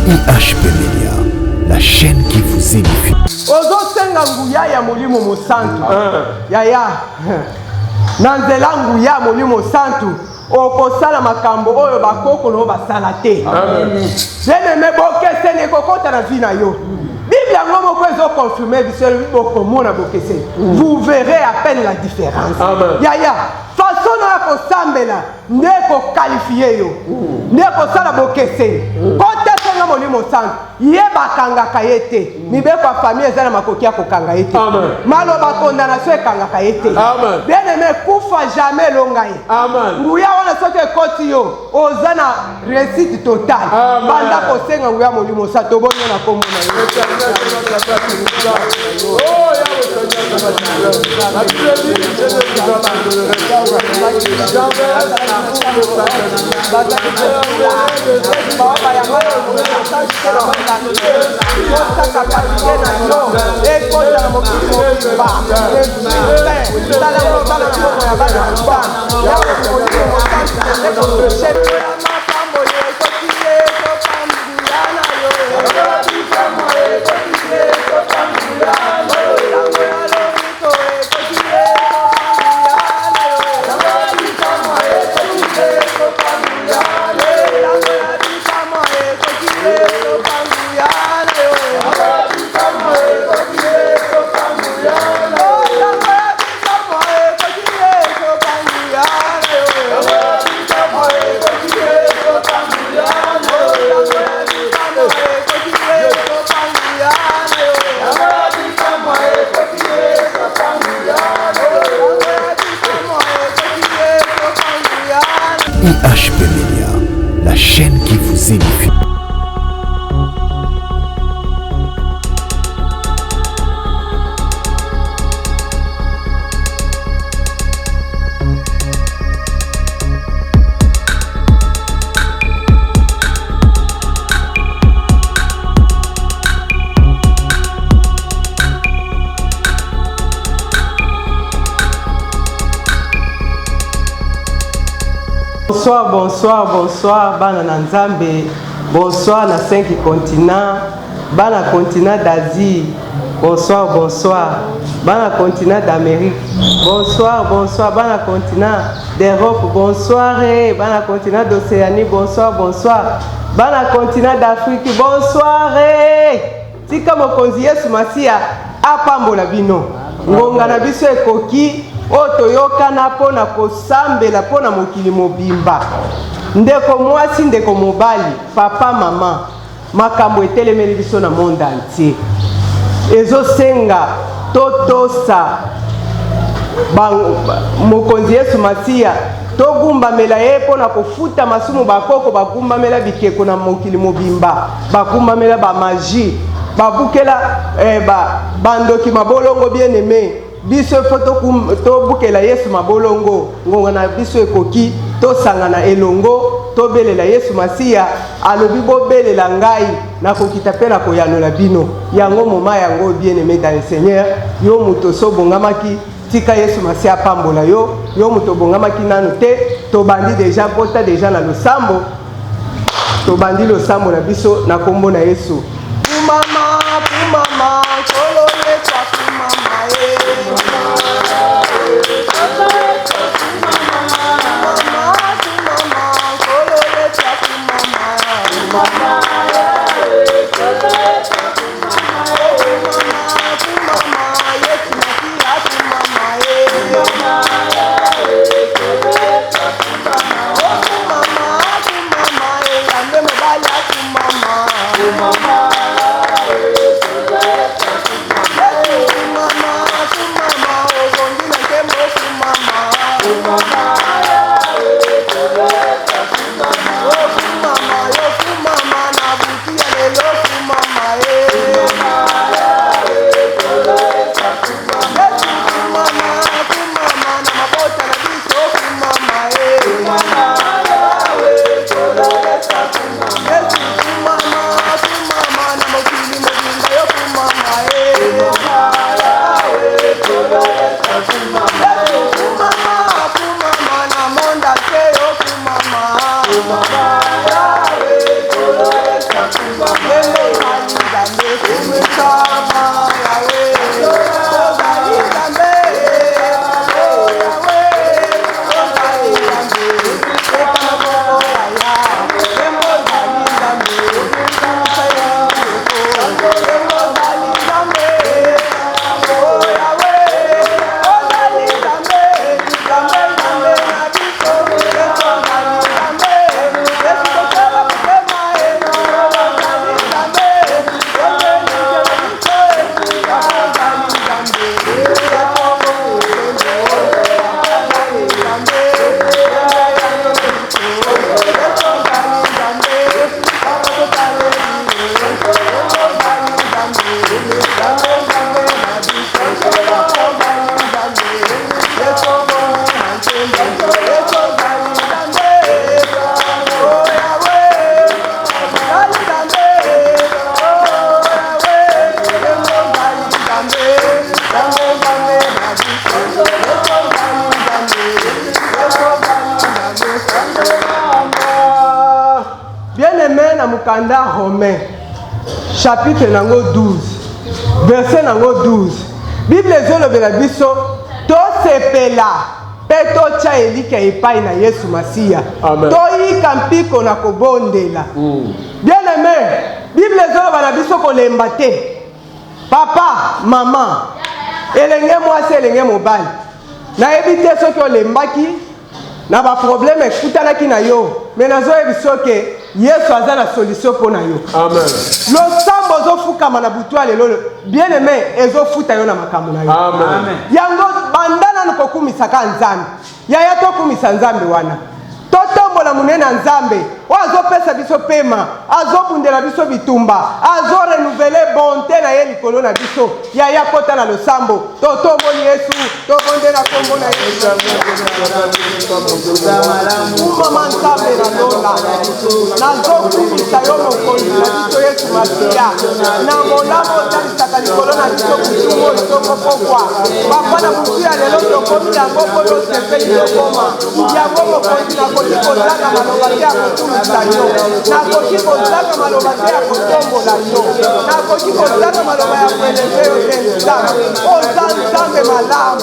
IHP Media, la chaîne qui vous édifie. Ozo senga nguya ya molimo mosantu. Yaya. Nanzela nguya molimo santu. Okosala makambo oyo bakoko no basala te. Amen. Zene meboke sene kokota na vie na yo. Bible yango moko ezo confirmer biselo boko mona bokese. Vous verrez à peine la différence. Amen. Yaya. Façon na kosambela ndeko qualifier yo. Ndeko sala bokese. Kota senga molimo santu. Yeba kanga kayete. Mibe kwa famille ezana makoki ya kokanga yete. Amen. Malo ba condamnation ekanga kayete. Amen. Bien aimé kufa jamais longaye. Amen. Nguya wana soke koti yo ozana réussite totale. Banda ko senga nguya molimo sa tobonyo na kombo na yo. Oh ya IHP Media, la chaîne qui vous édifie. Bonsoir, bonsoir, bonsoir, bana na Nzambe. Bonsoir na 5 continents. Bana continent d'Asie. Bonsoir, bonsoir. Bana continent d'Amérique. Bonsoir, bonsoir. Bana continent d'Europe. Bonsoir. Bana continent d'Océanie. Bonsoir, bonsoir. Bana continent d'Afrique. Bonsoir. Tika mokonzi Yesu Masia apambola bino. Ngonga na biso ekoki. Otoyokana pona kosambela pona mokili mobimba. Ndeko mwasi ndeko mobali, papa mama, makambo etelemeli biso na monde entier. Ezo senga totosa mokonzi Yesu Masia togumba mela ye pona kofuta masumu bakoko bagumba mela bikeko na mokili mobimba, bagumba mela ba magie, babukela bandoki mabolongo bien aimé. Biso foto to bukela Yesu mabolongo ngonga na biso ekoki to sangana elongo to belela Yesu Masia alobi bo belela ngai na kokita pena ko yanola bino yango moma yango bien aimé dans le Seigneur yo muto so bongamaki tika Yesu Masia pambola yo muto bongamaki nanu te to bandi déjà bota déjà na losambo to bandi losambo na biso na kombo na Yesu mama kolo lecha mama mukanda Romain chapitre nango 12 verset nango 12 Bible ezolobela biso tosepela pe totia elika epai na Yesu Masiya toyika mpiko na kobondela. Bien aimé, Bible ezolobela biso kolemba te papa maman elenge mwasi elenge mobali nayebi te soki olembaki na ba problème ekutanaki na yo mais nazoyebi soki Yesu aza na solution pour na yo. Amen. Losambo ozofukama na butu lelo bien aimé ezofuta yo na makambo na yo. Amen. Yango bandana nokokumisaka Nzambe yaya tokumisa Nzambe wana totombola munene Nzambe azopesa biso pema azobundela biso bitumba azorenouveler bonté na ye likolo na biso yaya kota na losambo totomboli Yesu tobondela kombo na Yesu mama Nzambe na lola nazokumisa yo mokonzi na biso Yesu Masiya na molamo otalisaka likolo na biso kutumo etoko pokwa papa na butu ya lelo tokomi yango koyo sepeli yokoma yango mokonzi nakoki kozanga maloba te ya kotumisa yo nakoki kozanga maloba te ya kotombola yo nakoki kozanga maloba ya koeleve yo te Nzambe oza Nzambe malamu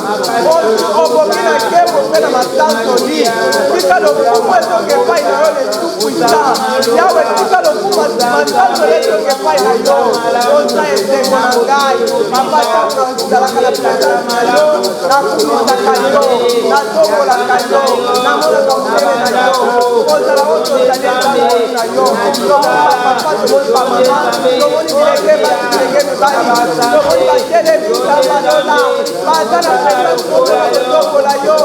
oboki na nkembo mpe na masansoli tika lokumu ezoka epai na yo letupuisa yawe tika lokumu masansoli ezoka epai na yo oza esengo na ngai papa ntango nazalaka na presence na yo nakumisaka yo natombolaka yo namonaka monene na yo ozala oyo ozali nzambe na yo tomoni papa tomoni bamama tomoni bilenge basi bilenge mibali tomoni batelemi nzamba lola baza na presence kotombola yo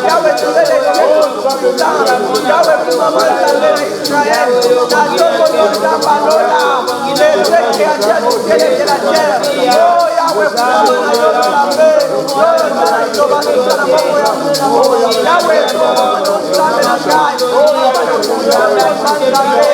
yawe tozele ekekuta yawe mama nzambe na Israel natomoni nzamba lola lese créateur du ciel et de la terre oh yawe mama na yo nzambe oyo nzala liloba nzala na moko ya mungu yawe mama nzambe na ngai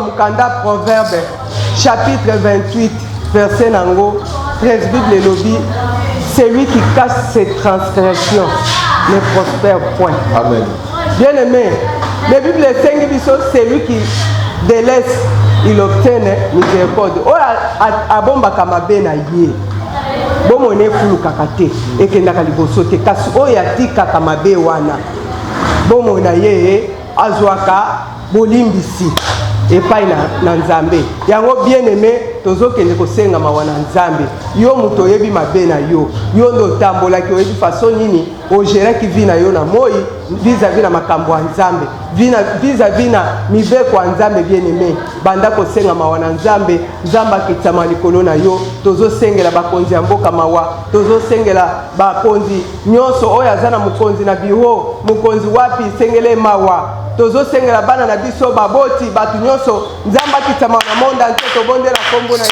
Mukanda Proverbe chapitre 28 verset nango 13 Bible lobi celui qui cache ses transgressions ne prospère point. Amen. Bien aimé, la Bible est biso celui qui délaisse il obtient miséricorde. O abomba kamabe na ye. Bomone fulu kakate ekendaka liboso te kasi oyo atikaka mabe wana bomona ye azwaka bolimbisi epai na Nzambe yango bien aimé tozokende kosenga mawa na Nzambe. Yo muto yebi mabe na yo ndo tambola ki oyebi façon nini ogeraki vi na yo na moi vis-à-vis na makambo ya Nzambe, vis-à-vis na mibeko ya Nzambe bien-aimé. Banda kosenga mawa na Nzambe, Nzambe akitama likolo na yo. Tozosengela bakonzi ya mboka mawa, tozosengela bakonzi nyonso oyo aza na mokonzi na biro, mokonzi wapi sengele mawa. Tozosengela bana na biso baboti batu nyonso, Nzambe akitama na monda nte tobondela kombo na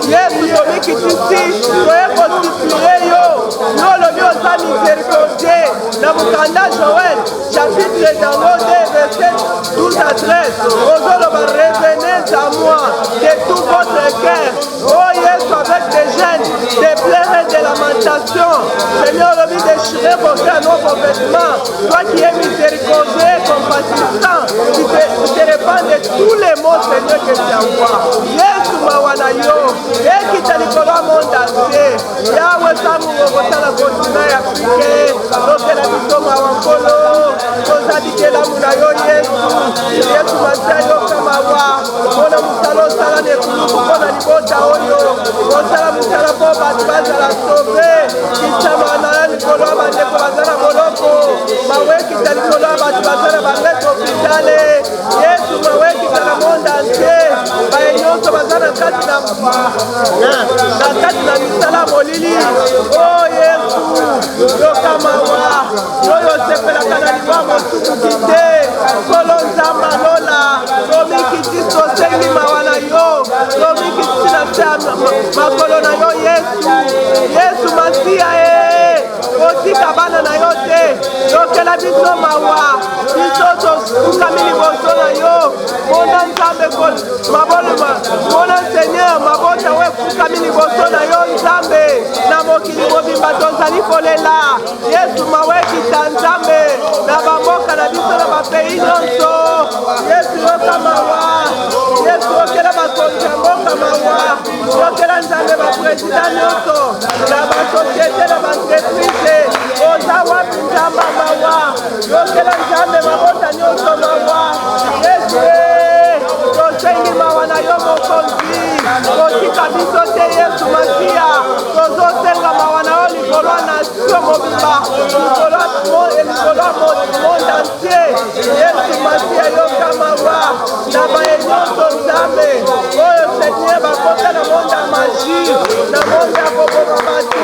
Yesu chapitre dans verset 12 à 13. Revenez à moi de tout votre cœur. Oh Yesu, avec des gênes, des pleurs et des lamentations. Seigneur, le vie déchiré pour faire nos vêtements. Toi qui es miséricordieux et compatissant, tu te répands de tous les maux, Seigneur, que tu envoies. Yesu, mawana yo, et qui te likolo monde entier. Yahweh, samu la continent africain. Donc la biso mawankolo, kozadikela muna yo Yesu. Yesu masia yo kamawa. Mona musalo sala ne kuluku mona libota oyo. Kosala musala po batu bazala sauve. Kitama na ya likolo abandeko bazala moloko. Maweki ta likolo abatu bazala bameto hôpitale. Yesu maweki ta na monde entier. Bayenyonso bazala kati na misala molili. Oh Yesu, yo kamawa. Yoyo sepelaka na liwa mosuku te. Kolo nzamba lola. Tomikiti sosengi mawana yo. Tomikiti na se makolo na yo Yesu. Yesu masia otika bana na yo te. Yokela biso mawa. Biso tokami liboso na yo. Mona nzambe maboloma. Mona Seigneur mabota we fukami liboso na yo nzambe. Na mokili mobimba tozali kolela. Yesu mawekita nzambe. Na bamboka na biso na bapeyi nyonso. Yesu yoka mawa. Yesu okela bakonzi ya mboka mawa. Yokela nzambe bapresident nyonso. Na basosiete na baentreprise. Oza wapi nzamba mawa. Yokela nzambe mabota nyonso mawa. Yesu tosengi mawa na yo mokonzi. Kotika biso te Yesu masia. Tozosenga mawa na yo likolo na sio mobimba. Likolo monde entier. Yesu masia yo kamawa. Na baye nyonso nzambe. Oyo Seigneur bakota na monde ya magie. Na monde ya koboka batu.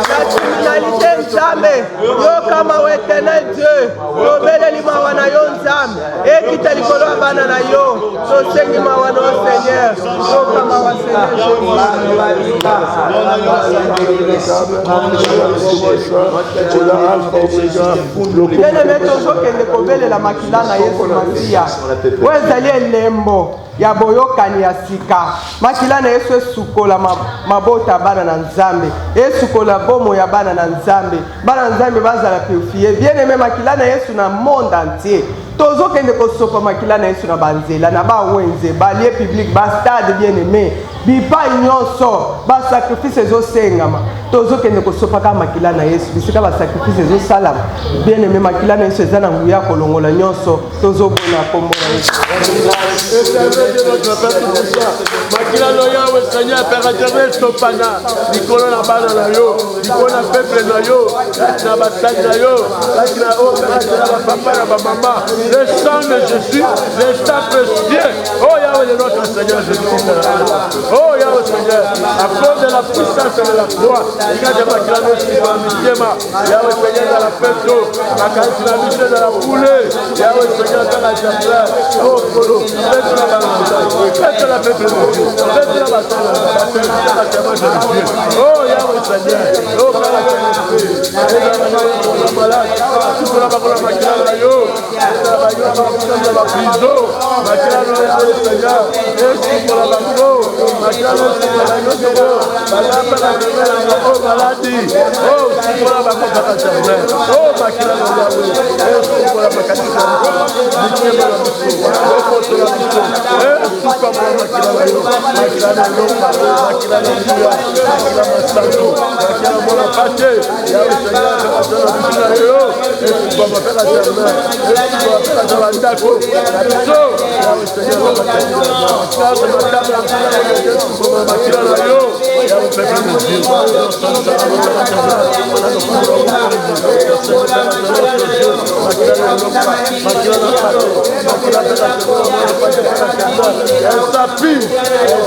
Na criminalité nzambe. Yo kama wete Éternel Dieu, tobeleli mawa na yo nzambe, ekita likolo ya bana na yo, tosengi mawa na yo Seigneur, toka mawa Seigneur. Bien-aimé, tozokende kobelela makila na Yesu Masiya, oyo ezali elembo ya boyokani ya sika. Makila na Yesu esukola mabota bana na Nzambe, esukola bomo ya bana na Nzambe, bana na Nzambe bazala purifié. Bien-aimé, makila na Yesu na monde entier, tozokende kosopa makila na Yesu na banzela na bawenze balie public ba stade. Bien-aimé, bipai nyonso ba sacrifice ezosengama, tozokende kosopa ka makila na Yesu bisika ba sacrifice ezosalama. Bien-aimé, makila na Yesu ezana nguya kolongola nyonso, tozobona kombo na Yesu. Makila no yawe Seigneur Père éternel topana likolo na bana na yo, likolo na peuple na yo, na basali na yo, na papa na mama, le sang de Jésus, le sang précieux. Oh Yahweh de notre Seigneur Jésus. Oh Yahweh Seigneur, à cause de la puissance de la croix, regarde makila no sima mitema, Yahweh Seigneur dans la fête, makasi na mission dans la foulée, Yahweh Seigneur dans la jambe. Oh Kolo, faites la balance, faites la peuple de Dieu. Faites la bataille, oh Yahweh Seigneur, oh Père éternel, la malade, tout la parole makila na yo, la prison, makila na Yahweh Seigneur, et pour la bateau, makila na yo, oh maladie, oh pour la bateau, oh makila na Yahweh, et pour la bateau, makila na yo, makila na Dieu, makila masanto, makila mona pate, Yahweh Seigneur, makila na yo, et pour ma faire la germain, et pour ma faire la germain, Yahweh Seigneur, makila na yo, Yahweh peuple de Dieu,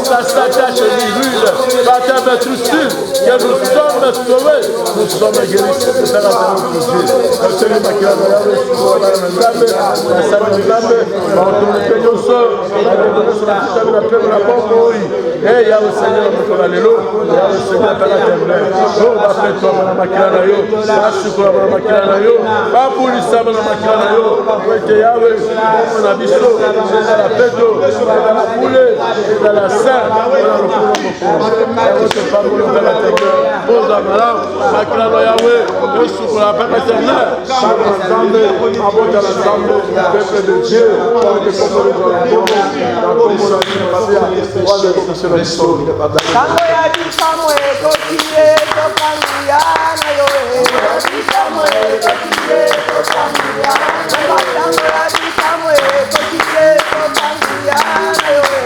ça s'attache aux virus, par ta maîtrise, que nous sommes sauvés, nous sommes guéris, c'est ça la parole de Dieu. Seigneur, ma cœur, et Yahweh Seigneur, nous allons Yahweh Seigneur, Père éternel, oh, va faire toi, ma makila na yo, va sukola ma makila na yo, va pulisa ma makila na yo, que Yahweh, mon abisso, c'est la fête, c'est la poule, c'est la sainte, Yahweh te parle de la terre, pose la malade, makila na Yahweh, le sukola, Père éternel, par l'ensemble, aborde l'ensemble, peuple de Dieu, pour que comme le Tango ya bisamwe kokile tokanguyana yoe. Bisamwe kokile tokanguyana. Tango ya bisamwe kokile tokanguyana yoe.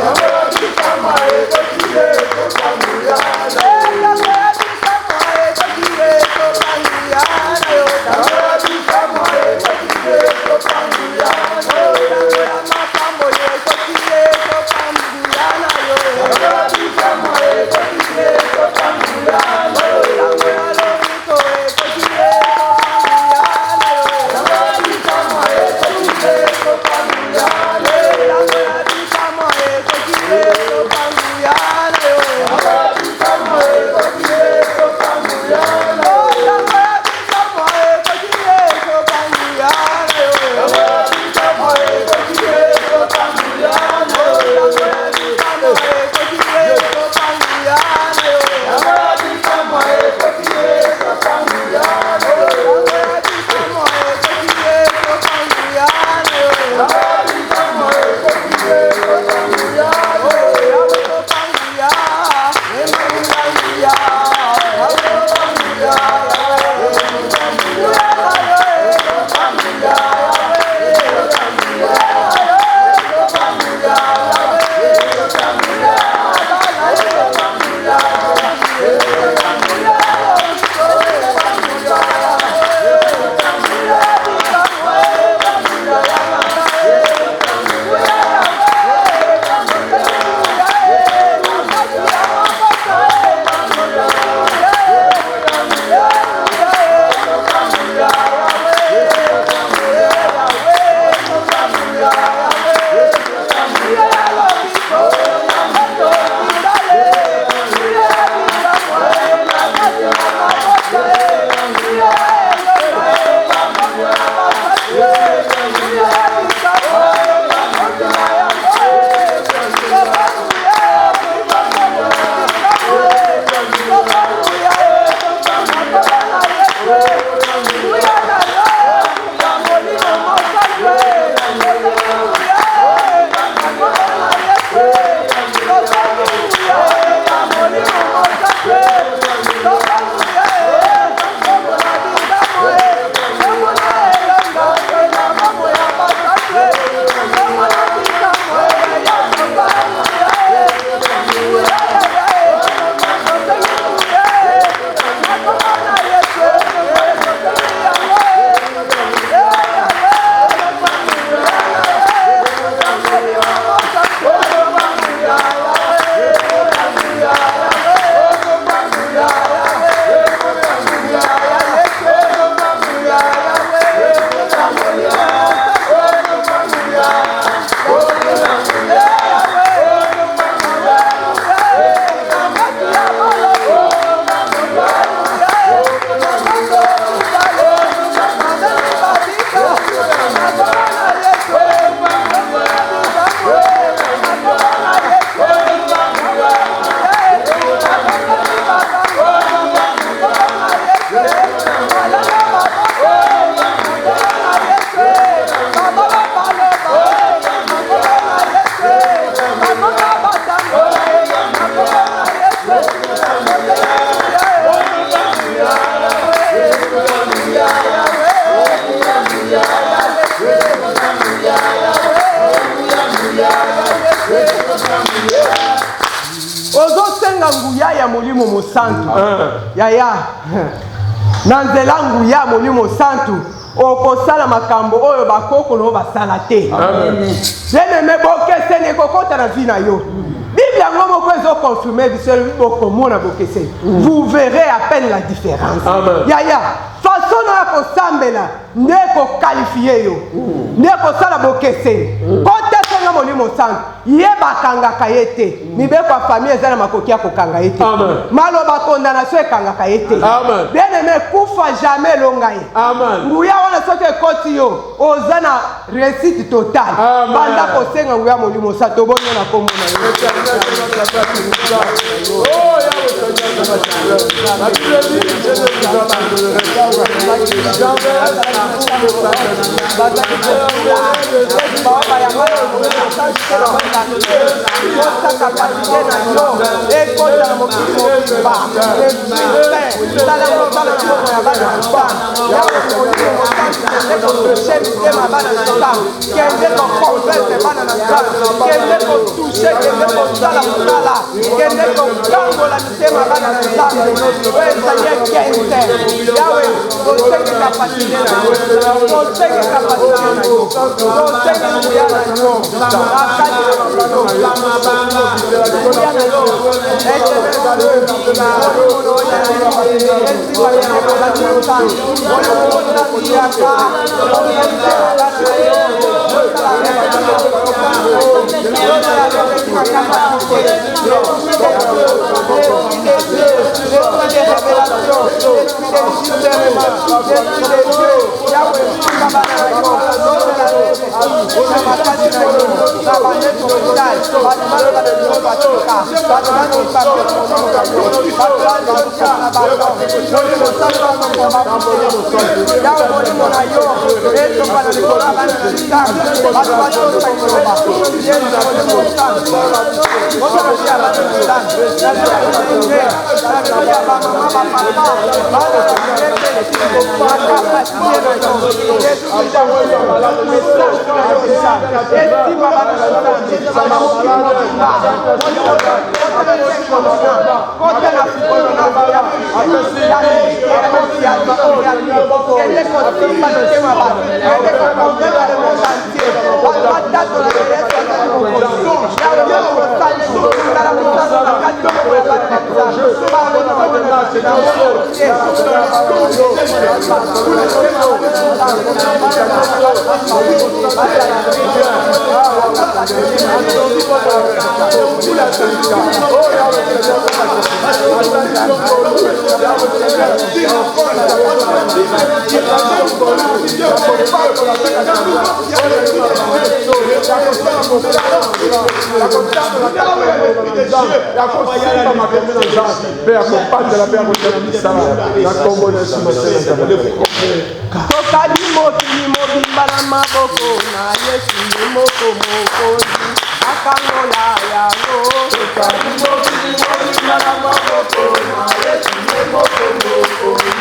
Bisamwe kokile tokanguyana. Tango ya bisamwe kokile tokanguyana yoe. Tango ya bisamwe kokile tokanguyana. Tango ya makambo ye kokile tokanguyana yoe. molimo santu yaya na nzela nguya molimo santu okosala makambo oyo bakoko no basala te bien-aimé bokeseni ekokota na vi na yo Bible yango moko ezoconfirme biso bokomona bokeseni vous verrez à peine la différence yaya façon na kosambela nde kokalifie yo nde kosala bokeseni kotesenga molimo santu ye bakangaka ye te mibeko ya famille eza na makoki ya kokanga ye te maloba condamnation ekangaka ye te bien-aimé kufa jamais elonga ye nguya wana soki ekoti yo oza na réussite totale banda kosenga nguya molimo santu tobonyo na kombo na yo Tokadi mokili mobimba na maboko na Yesu ye moko mokonzi akangola yango. Tokadi mokili mobimba na maboko na Yesu ye moko mokonzi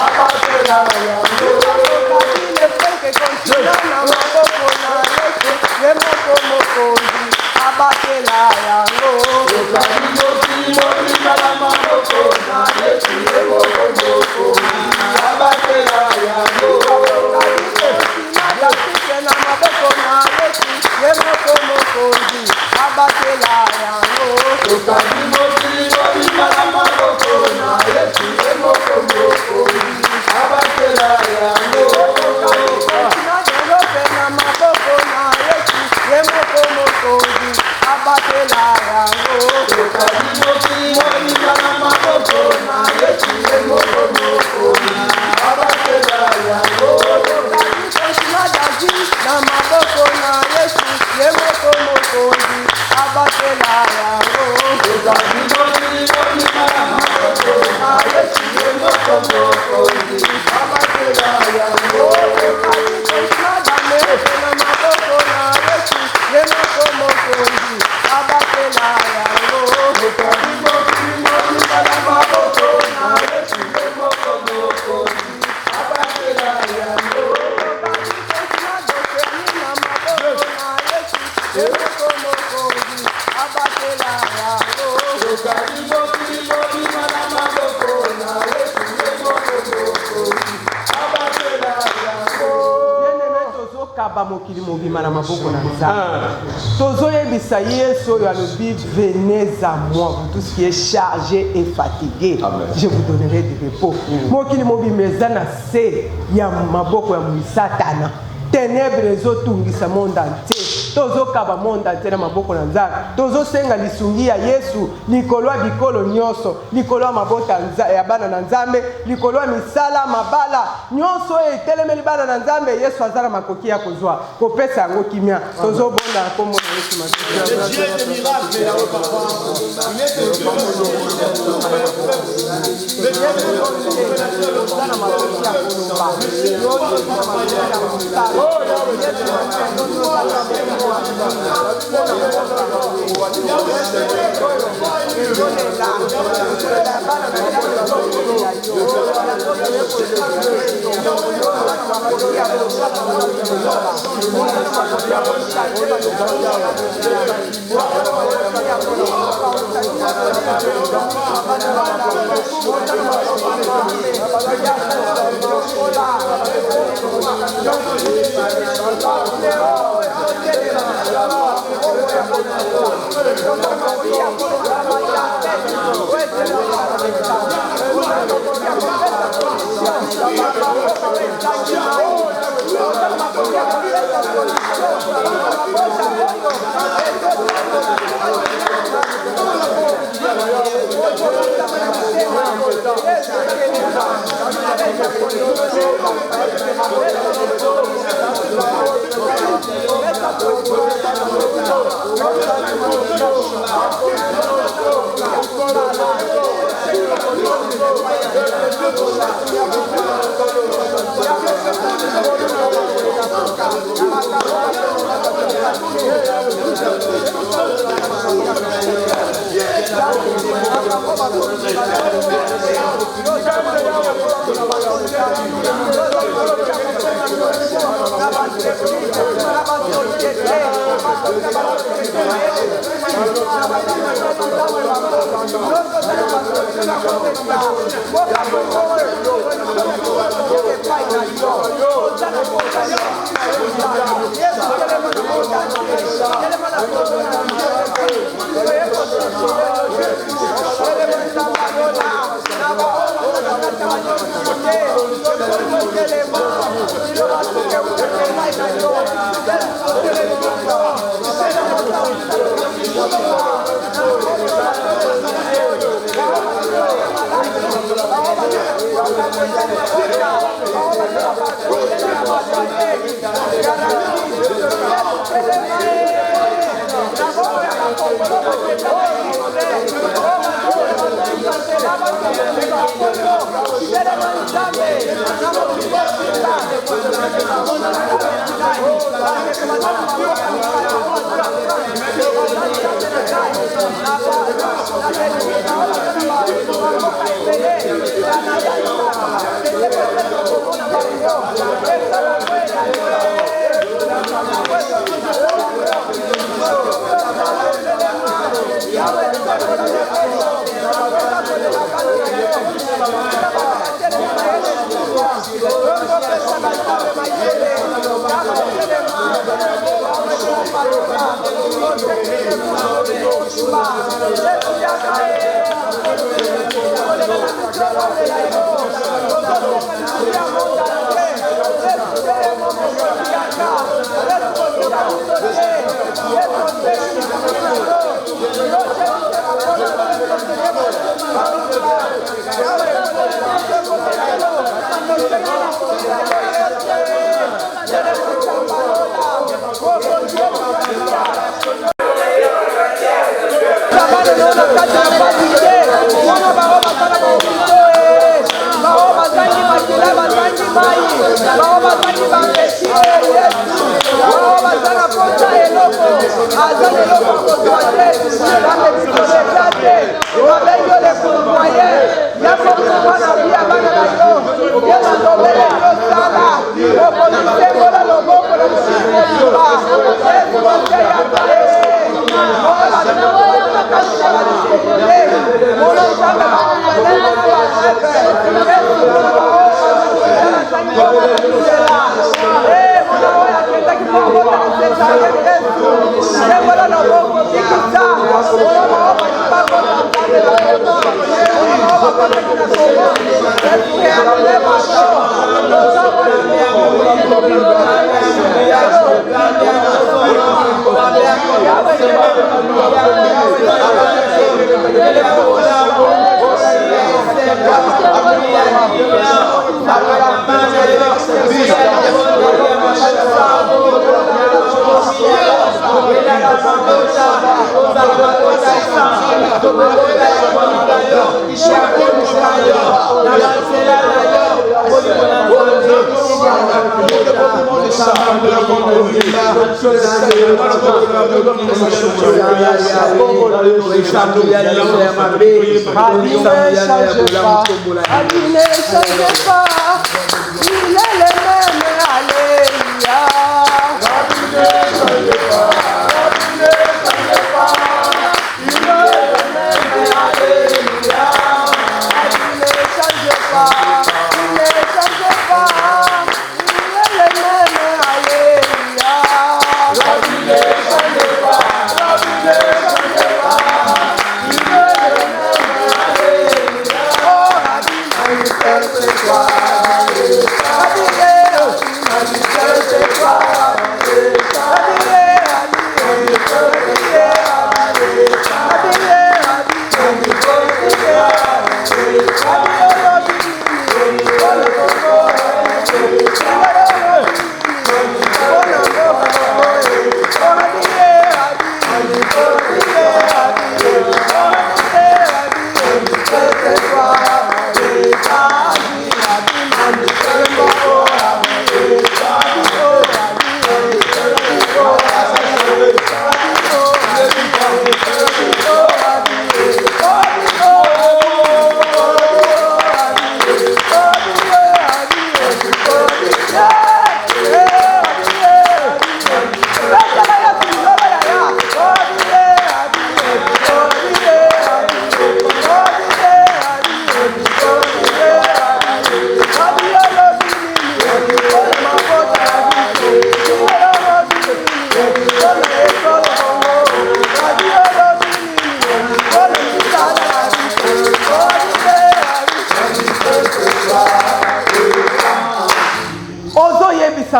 abatela yango. Tokadi lefeke kontina na maboko na Yesu ye moko mokonzi abatela yango. Tokadi mokili mobimba na maboko na Yesu ye moko mokonzi abatela yango. Na maboko na Yesu ye moko mokonzi abatela yango. Tokadi mokili mobimba na maboko kaba mokili mobima na maboko na Nzambe. Tozoyebisa Yesu oyo alobi venez à moi vous tous qui êtes chargés et fatigués. Je vous donnerai du repos. Mokili mobima eza na se ya maboko ya Satana. Ténèbres ezotungisa monde entier. Tozokaba monde entier na maboko na Nzambe. Tozosenga lisungi ya Yesu likolo ya bikolo nyonso, likolo ya mabota ya bana na Nzambe, likolo ya misala mabala nyonso etelemeli bana na Nzambe. Yesu azala makoki ya kozwa kopesa yango kimia. Tozobonda kombo na Yesu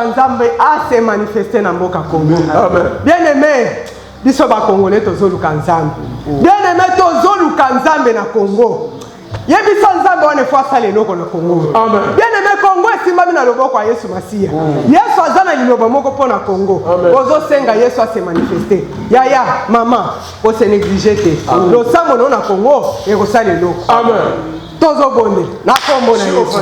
Nzambe a se manifesté dans mboka Congo. Bien aimé, biso ba Congolais tozoluka Nzambe. Bien aimé tozoluka Nzambe na Congo. Yebiso Nzambe wana fois sala eloko na Congo. Bien aimé Congo esimbami na loboko ya Yesu Masiya. Yesu azana liloba moko pona Congo. Ozo senga Yesu a se manifesté. Yaya mama, o se négliger te. Lo sambo na Congo e ko sala eloko. Amen. Tozo bonde na kombo na Yesu.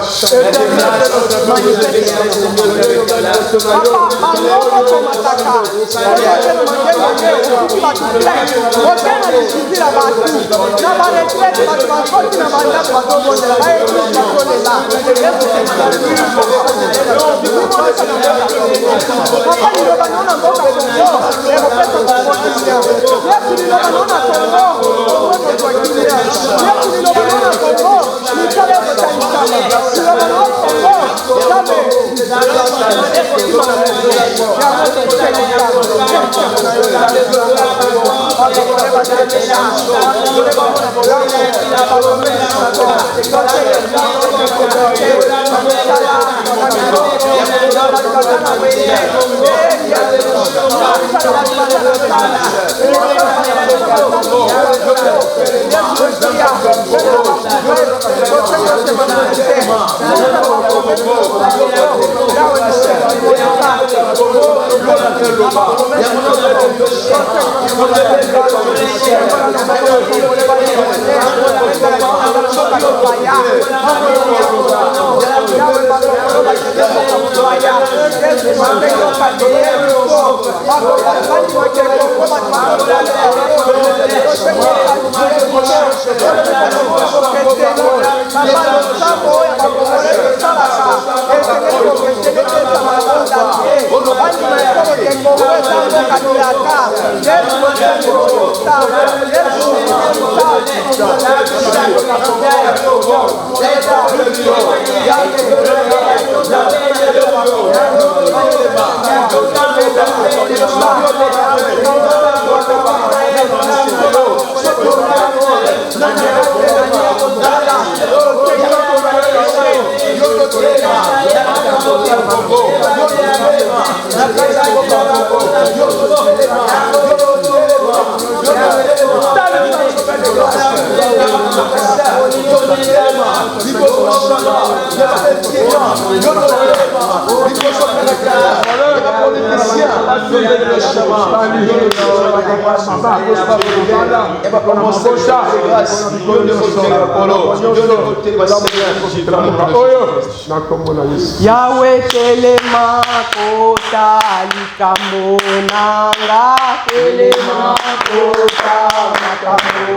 Yahweh telema kota likambo nanga telema kota makambo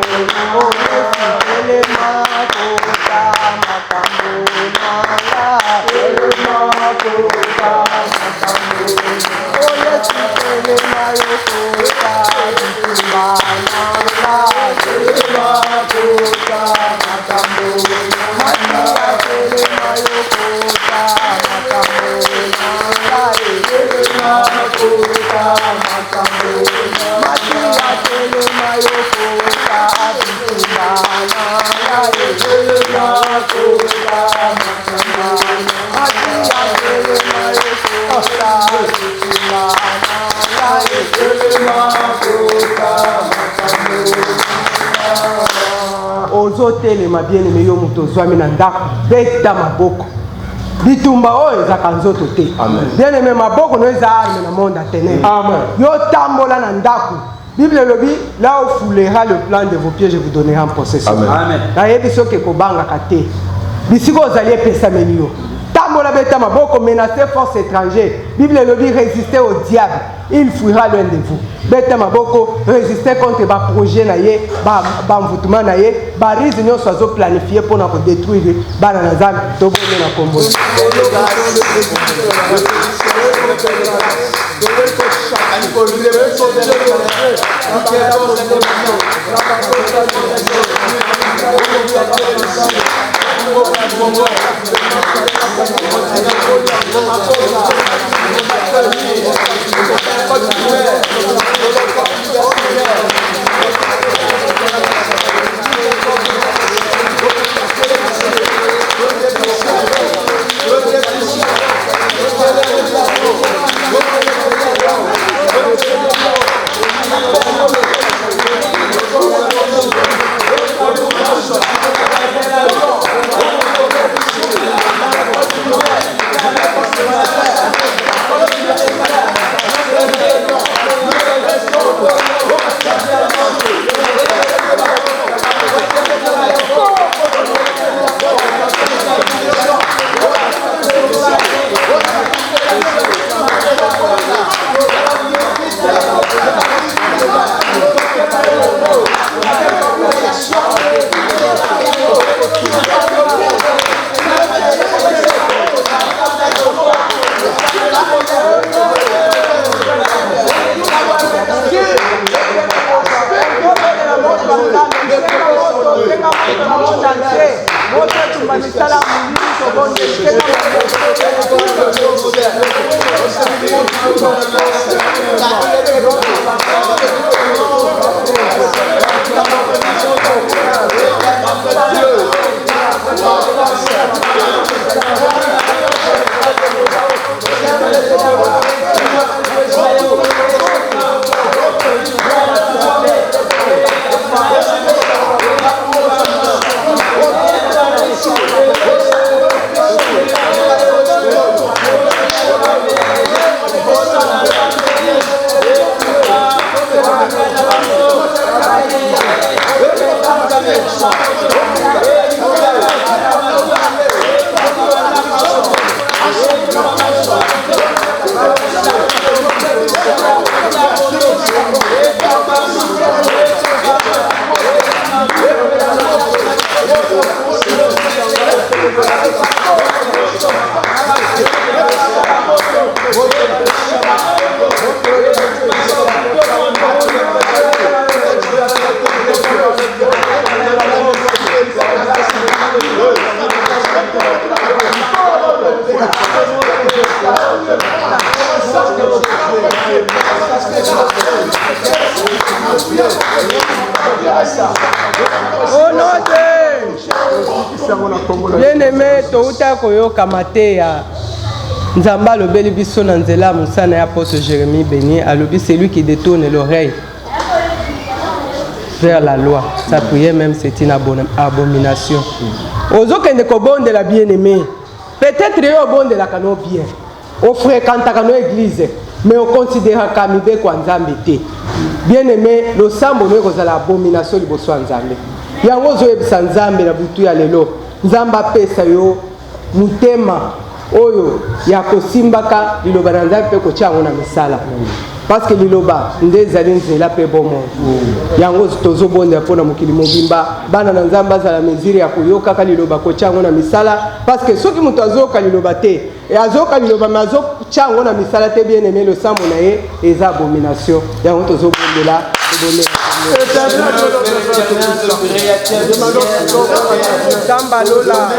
telema kota makambo nanga telema kota makambo telema yokota likambo nanga telema kota makambo telema yokota ozotelema bien-aimé yo moto ozwami na ndako beta maboko bitumba oyo ezaka nzoto te bien-aimé maboko no eza arme na monde ya ténèbre yo tambola na ndako Bible elobi là où foulera le plan de vos pieds je vous donnerai en possession nayebi soki ekobangaka te bisika ozali epesameli yo tambola beta maboko menacer force étrangère Bible elobi résister au diable il fuira loin de vous beta maboko résister contre ba projet na ye ba mvutuma na ye ba risque nyonso azo planifier pour na ko détruire bana na nzambe to bonne na kombo bien-aimé, touta koyoka mateya. Nzamba alobeli biso na nzela musana ya apôtre Jérémie Béni, alobi celui qui détourne l'oreille vers la loi. Sa prière même c'est une abomination. Ozokende kobondela bien-aimé. Peut-être yo bondela kano bien. O fréquente kano église, mais on considère kamibe kwa nzambe te. Bien-aimé, le sambo ne kozala abomination liboso ya nzambe. Yango zoyebisa nzambe na butu ya lelo. Nzamba pesa yo mutema oyo ya kosimbaka liloba na nzambe pe kotia yango na misala. Parce que liloba nde ezali nzela pe bomo. Yango tozobonda mpona mokili mobimba bana na nzambe azala mesure ya koyokaka liloba kotia yango na misala. Parce que soki moto azoyoka liloba te azoyoka liloba me azotia yango na misala te bien aimé le sambo na ye eza abomination. Yango tozobondela Samba Lola,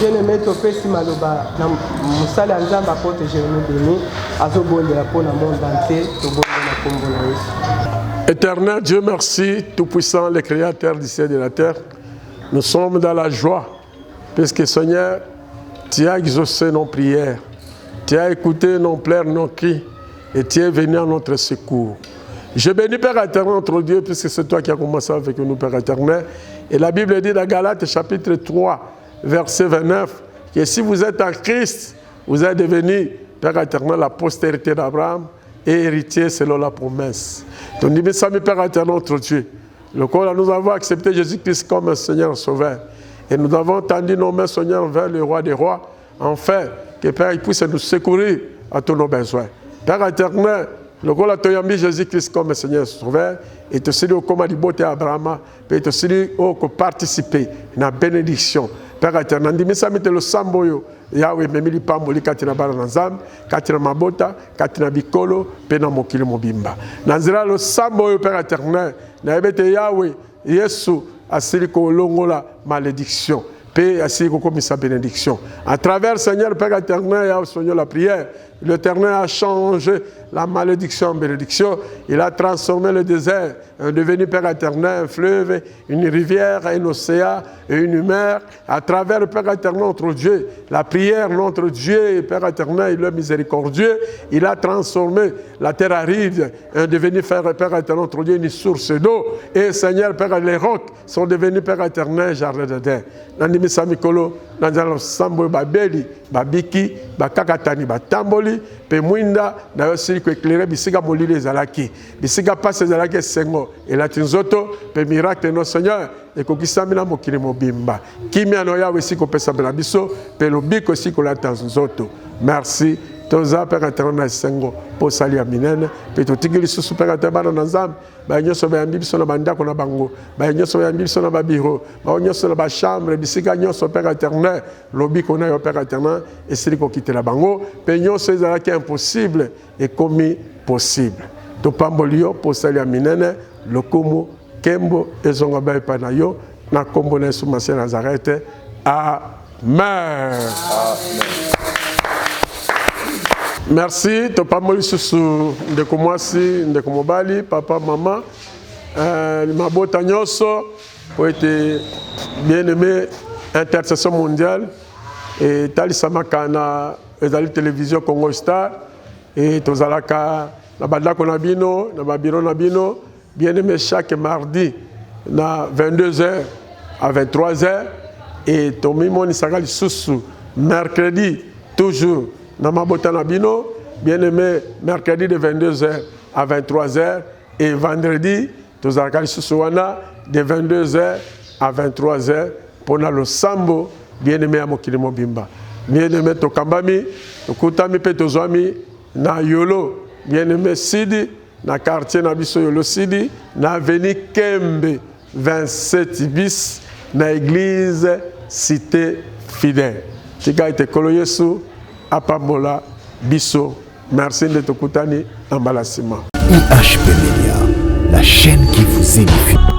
bien-aimé topesi maloba na musala nzamba apôtre Jérémie Béni azobondela mpona monde entier tobondela kombo na Yesu. Éternel Dieu, merci, tout-puissant, le créateur du ciel et de la terre. Nous sommes dans la joie, puisque Seigneur, tu as exaucé nos prières, tu as écouté nos pleurs, nos cris, et tu es venu à notre secours. Je bénis Père éternel, notre Dieu, puisque c'est toi qui as commencé avec nous, Père éternel. Et la Bible dit dans Galates, chapitre 3, verset 29, que si vous êtes en Christ, vous êtes devenu, Père éternel, la postérité d'Abraham et héritier selon la promesse. Donc, nous sommes Père éternel, notre Dieu. Le corps, nous avons accepté Jésus-Christ comme Seigneur Sauveur. Et nous avons tendu nos mains, Seigneur, vers le roi des rois, afin que Père puisse nous secourir à tous nos besoins. Père éternel, le corps a mis Jésus-Christ comme Seigneur Sauveur, et te salue au combat du beauté Abraham, et te salue au participer à la bénédiction. Père éternel, nous sommes le samboyo. Yahweh memili pamboli katina bana nanzam katina mabota katina bikolo pena mokili mobimba nanzira lo sambo yo Père éternel na ebete Yahweh Yesu asili ko longola malédiction paix asili ko komisa bénédiction à travers Seigneur Père éternel Yahweh Seigneur la prière l'Éternel a changé la malédiction en bénédiction. Il a transformé le désert, devenu Père éternel, un fleuve, une rivière, un océan et une mer. À travers le Père éternel, notre Dieu, la prière, notre Dieu, Père éternel, il est miséricordieux. Il a transformé la terre aride, devenu Père éternel, notre Dieu, une source d'eau. Et Seigneur, Père, les rocs sont devenus Père éternel, jardin d'Éden. Nandimi Samikolo, Nanzalo Sambo Babeli, Babiki, Bakakatani, Batamboli, pe mwinda na yosili ko éclairer bisika molili ezalaki bisika passe ezalaki sengo elati nzoto pe miracle no Seigneur ekokisami na mokili mobimba kimia no yawe siko pesa bela biso pe lobiko siko lata nzoto. Merci toza Père éternel na sengo po sali ya minene pe totikili susu Père éternel bana na nzambe ba nyoso ba yambi biso na bandako na bango ba nyoso ba yambi biso na ba biro ba nyoso na ba chambre bisika nyoso Père éternel lobiko na yo Père éternel esili ko kitela bango pe nyoso ezalaki impossible et commis possible to pambolio po sali ya minene lokumu kembo ezonga ba pa na yo na kombo na Yesu Masia Nazareth. Amen. Merci, to pamoli susu ndeko mwasi ndeko mobali papa maman mabota nyoso pour être bien aimé intercession mondiale et tali samakana ezali télévision Congo Star et tozalaka na bandako na bino, na babiro na bino. Bien-aimé, chaque mardi, na 22h à 23h. Et Tomimo Nisakali Soussou, mercredi, toujours, na Mabota na bino. Bien-aimé, mercredi de 22h à 23h. Et vendredi, Tozakali Soussouana, de 22h à 23h. Pour le sambo, bien-aimé à Mokilimo Bimba. Bien-aimé Tokambami, Tokutami Petozwami, na Yolo, bien-aimé Sidi, na quartier na biso Yolo Sidi, na avenue Kembe 27 bis, na église Cité Fidèle. Tika ite kolo Yesu, apamola biso. Merci de Tokutani en Balasima. IHP Media, la chaîne qui vous édifie.